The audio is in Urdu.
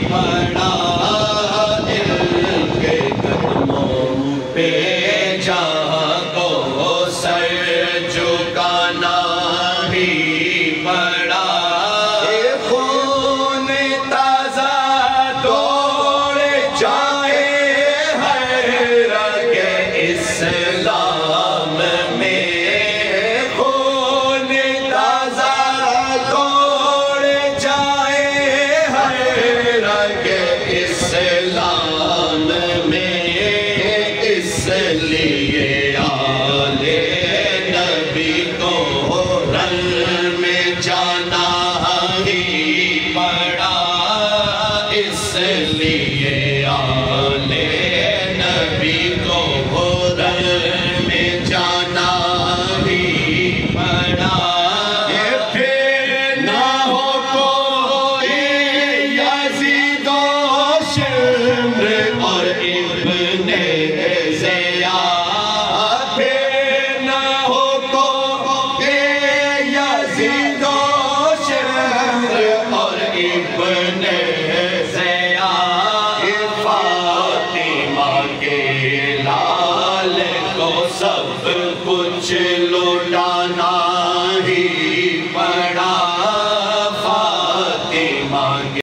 پڑا دل کے قدموں پہ جہاں کو سر جھکانا بھی پڑا خون تازہ دوڑ جائے ہر رگ اسلام میں خون تازہ دوڑ جائے ہر رگ اسلام میں اس لیے آل نبی کو رن میں جانا ہی پڑا اس لیے آل نبی کو رن میں جانا ہی پڑا پھر نہ ہو کوئی یزید و شمر اور ابن زیاد پھر نہ ہو کوئی یزید و شمر اور ابن زیاد فاطمہ کے لال کو سب کچھ لٹانا